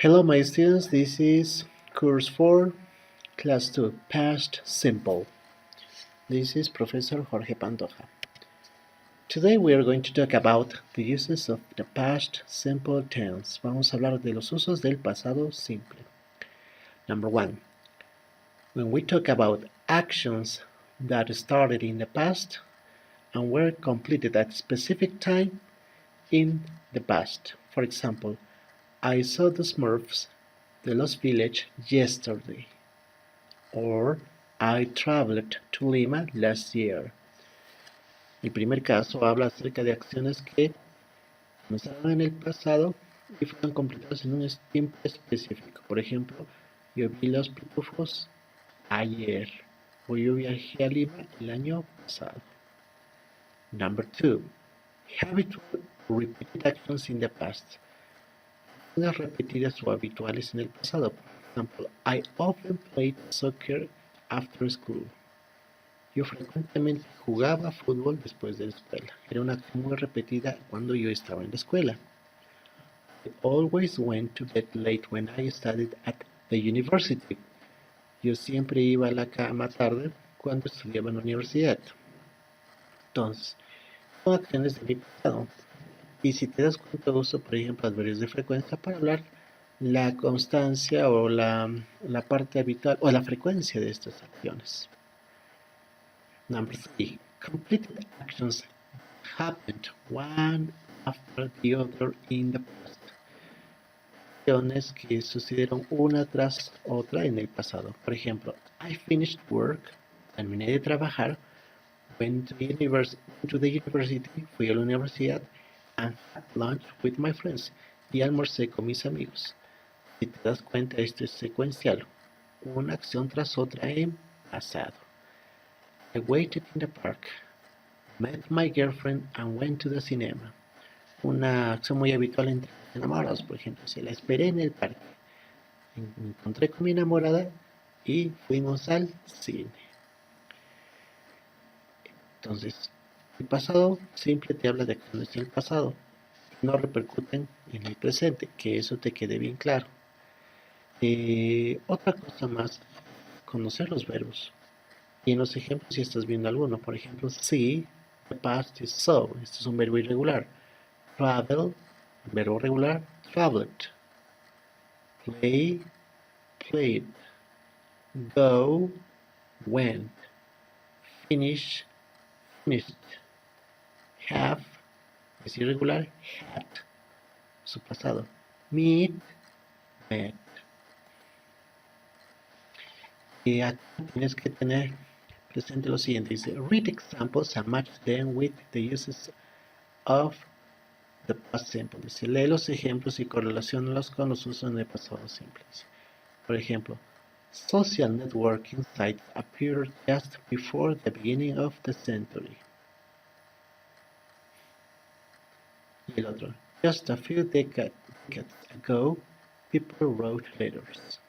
Hello my students, this is course 4, class 2, past simple. This is Professor Jorge Pantoja. Today we are going to talk about the uses of the past simple tense. Vamos a hablar de los usos del pasado simple. Number 1. When we talk about actions that started in the past and were completed at a specific time in the past. For example, I saw the Smurfs, the Lost Village, yesterday. Or I traveled to Lima last year. El primer caso habla acerca de acciones que comenzaron en el pasado y fueron completadas en un tiempo específico. Por ejemplo, yo vi los pitufos ayer o yo viajé a Lima el año pasado. Number 2. Habitual repeated actions in the past. Acciones repetidas o habituales en el pasado. Por ejemplo, I often played soccer after school. Yo frecuentemente jugaba fútbol después de la escuela. Era una acción muy repetida cuando yo estaba en la escuela. I always went to bed late when I studied at the university. Yo siempre iba a la cama tarde cuando estudiaba en la universidad. Entonces, son acciones de mi pasado. Y si te das cuenta, uso, por ejemplo, adverbios de frecuencia para hablar la constancia o la parte habitual o la frecuencia de estas acciones. Number 3. Completed actions happened one after the other in the past. Acciones que sucedieron una tras otra en el pasado. Por ejemplo, I finished work, terminé de trabajar, went to the university, fui a la universidad, and had lunch with my friends, y almorcé con mis amigos. Si te das cuenta, esto es secuencial, una acción tras otra en pasado. I waited in the park, met my girlfriend and went to the cinema. Una acción muy habitual entre enamorados, por ejemplo. Si la esperé en el parque, me encontré con mi enamorada y fuimos al cine. Entonces, el pasado simple te habla de acciones del pasado. No repercuten en el presente, que eso te quede bien claro. Otra cosa más, conocer los verbos. Y en los ejemplos, si estás viendo alguno, por ejemplo, see, the past is so. Este es un verbo irregular. Travel, verbo regular, traveled. Play, played. Go, went. Finish, finished. Have, es irregular, had. Su pasado. Meet, met. Y aquí tienes que tener presente lo siguiente. Dice, read examples and match them with the uses of the past simple. Dice, lee los ejemplos y correlaciónalos con los usos en el pasado simple. Dice, por ejemplo, social networking sites appeared just before the beginning of the century. Y el otro, just a few decades ago, people wrote letters.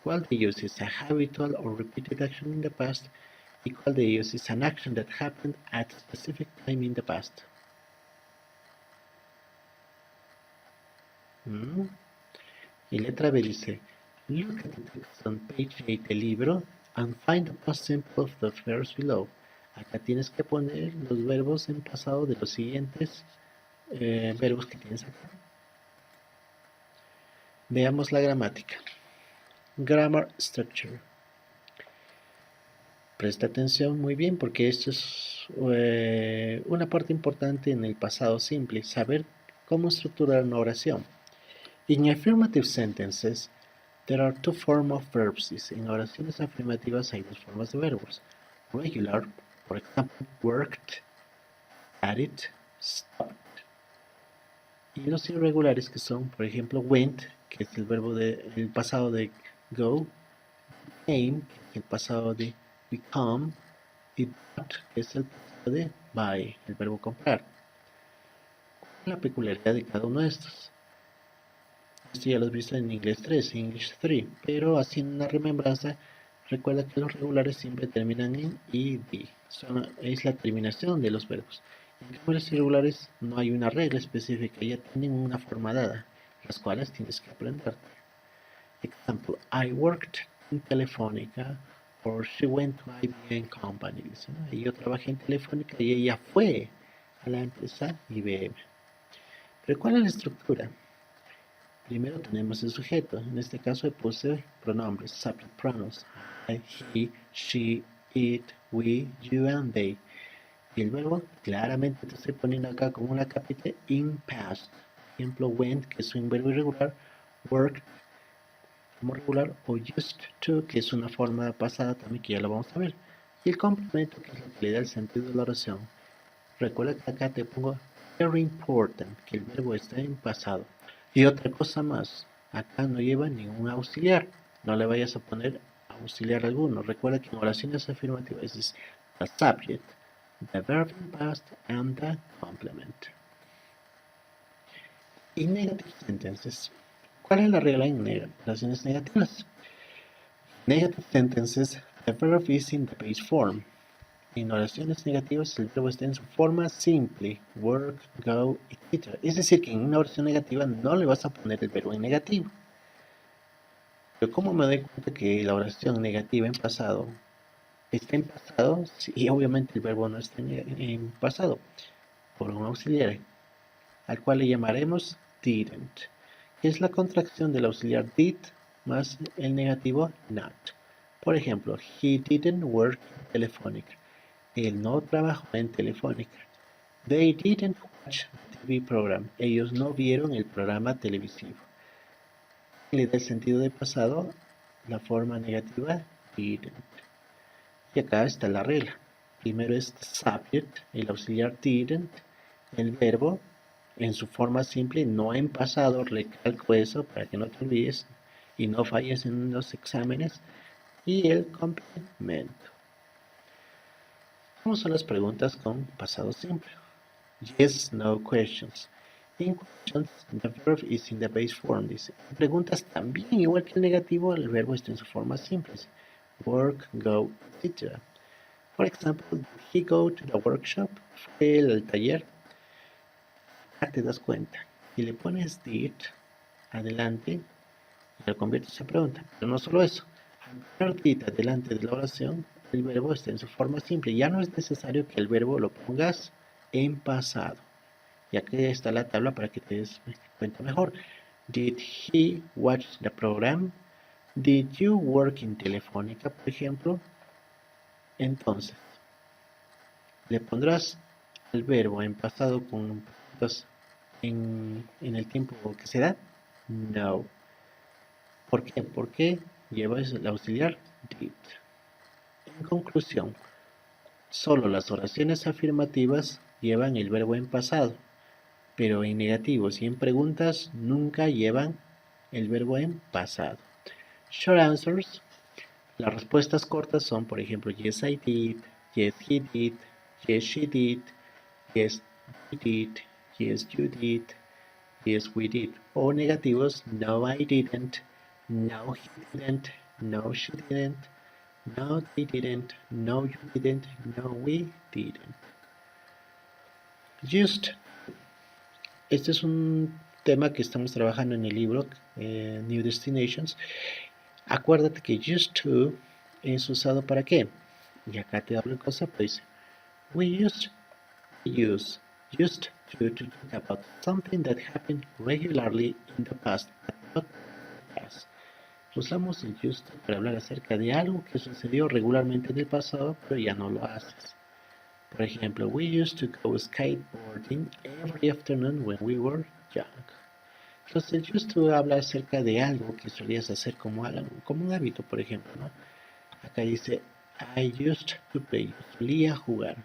¿Cuál de ellos is a habitual or repeated action in the past? ¿Y cuál de ellos is an action that happened at a specific time in the past? Y letra B dice, look at the text on page 8 del libro and find the past simple of the verbs below. Acá tienes que poner los verbos en pasado de los siguientes verbos que tienes acá. Veamos la gramática. Grammar structure. Presta atención muy bien porque esto es una parte importante en el pasado simple, saber cómo estructurar una oración. In affirmative sentences, there are two forms of verbs. En oraciones afirmativas hay dos formas de verbos. Regular, por ejemplo, worked, studied, stopped. Y los irregulares que son, por ejemplo, went, que es el verbo del pasado de go, came, que es el pasado de become, y bought, que es el pasado de buy, el verbo comprar. ¿Cuál es la peculiaridad de cada uno de estos? Esto ya lo has visto en inglés 3, English 3, pero haciendo una remembranza, recuerda que los regulares siempre terminan en ed, es la terminación de los verbos. En cambio, los irregulares no hay una regla específica, ya tienen una forma dada. las cuales tienes que aprender. Example, I worked in Telefónica, or she went to IBM Company. Dice, ¿no? Y yo trabajé en Telefónica y ella fue a la empresa IBM. Pero ¿cuál es la estructura? Primero tenemos el sujeto. En este caso puse pronombres, subject pronouns. I, he, she, it, we, you, and they. Y el verbo, claramente te estoy poniendo acá como una capite in past. Por ejemplo, went, que es un verbo irregular, worked, como regular, o used to, que es una forma pasada también, que ya lo vamos a ver. Y el complemento, que es lo que le da el sentido de la oración. Recuerda que acá te pongo very important, que el verbo está en pasado. Y otra cosa más, acá no lleva ningún auxiliar. No le vayas a poner auxiliar alguno. Recuerda que en oraciones afirmativas es the subject, the verb in past, and the complement. Y negative sentences. ¿Cuál es la regla en oraciones negativas? Negative sentences, the verb is in the base form. En oraciones negativas el verbo está en su forma simple, work, go, etc. Es decir, que en una oración negativa no le vas a poner el verbo en negativo. Pero ¿cómo me doy cuenta que la oración negativa en pasado está en pasado? Y obviamente el verbo no está en pasado, por un auxiliar, al cual le llamaremos didn't, que es la contracción del auxiliar did más el negativo not. Por ejemplo, he didn't work in Telefónica. Él no trabajó en Telefónica. They didn't watch the TV program. Ellos no vieron el programa televisivo. Le da el sentido de pasado la forma negativa didn't. Y acá está la regla. Primero es subject, el auxiliar didn't, el verbo en su forma simple, no en pasado. Recalco eso para que no te olvides y no falles en los exámenes. Y el complemento. ¿Cómo son las preguntas con pasado simple? Yes, no questions. In questions, the verb is in the base form. Dice. En preguntas también, igual que el negativo, el verbo está en su forma simple. Dice. Work, go, etc. For example, did he go to the workshop? Fue al taller. Ya te das cuenta. Si le pones did adelante, lo conviertes en pregunta. Pero no solo eso. Al poner did adelante de la oración, el verbo está en su forma simple. Ya no es necesario que el verbo lo pongas en pasado. Y aquí está la tabla para que te des cuenta mejor. Did he watch the program? Did you work in Telefónica, por ejemplo? Entonces, le pondrás el verbo en pasado con en el tiempo que se da. No. ¿Por qué? Porque lleva el auxiliar did. En conclusión, solo las oraciones afirmativas llevan el verbo en pasado, pero en negativos y en preguntas nunca llevan el verbo en pasado. Short answers. Las respuestas cortas son, por ejemplo, yes I did, yes he did, yes she did, yes we did, yes you did, yes we did. O negativos, no I didn't, no he didn't, no she didn't, no they didn't, no you didn't, no we didn't. Just. Este es un tema que estamos trabajando en el libro New Destinations. Acuérdate que used to es usado para qué. Y acá te hablo el concepto. Dice, we used to talk about something that happened regularly in the past, but not past. Usamos el used to para hablar acerca de algo que sucedió regularmente en el pasado, pero ya no lo haces. Por ejemplo, we used to go skateboarding every afternoon when we were young. Entonces, el used to habla acerca de algo que solías hacer como un hábito, por ejemplo, ¿no? Acá dice, I used to play, solía jugar.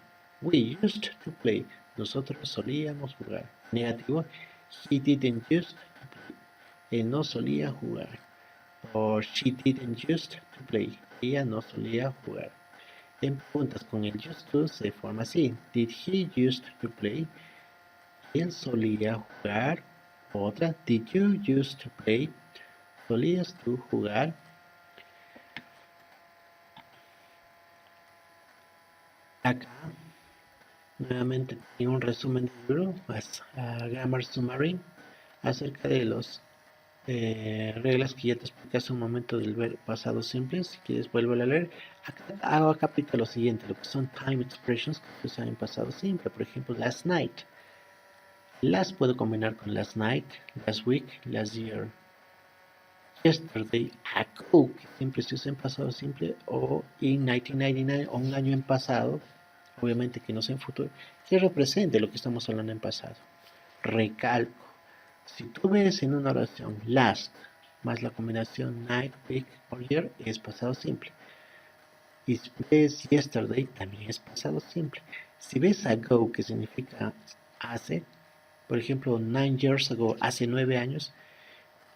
We used to play, nosotros solíamos jugar. Negativo, he didn't used to play, él no solía jugar. Or she didn't used to play, ella no solía jugar. En preguntas con el used to se forma así. Did he used to play? Él solía jugar. Otra. Did you used to play? ¿Solías tú jugar? Acá nuevamente tengo un resumen del libro, Grammar Summary, acerca de los reglas que ya te expliqué hace un momento del verbo pasado simple. Si quieres, vuelvo a leer. Acá aplica lo siguiente, lo que son time expressions que se usan en pasado simple. Por ejemplo, last night. Last puedo combinar con last night, last week, last year. Yesterday, ago, que siempre se usa en pasado simple, o in 1999, o un año en pasado, obviamente que no sea en futuro, que represente lo que estamos hablando en pasado. Recalco, si tú ves en una oración last más la combinación night, week o year, es pasado simple. Y si ves yesterday, también es pasado simple. Si ves ago, que significa hace, por ejemplo, 9 years ago, hace 9 años,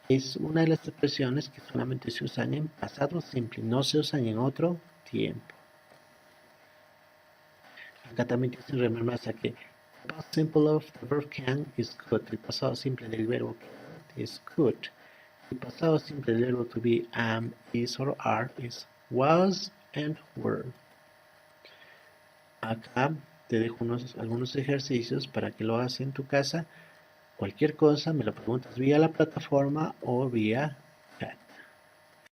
es una de las expresiones que solamente se usan en pasado simple, no se usan en otro tiempo. Acá también tienes que remember que el past simple of the verb can is could. El pasado simple del verbo can es could. El pasado simple del verbo to be, am, is or are is was and were. Acá te dejo algunos ejercicios para que lo hagas en tu casa. Cualquier cosa me lo preguntas vía la plataforma o vía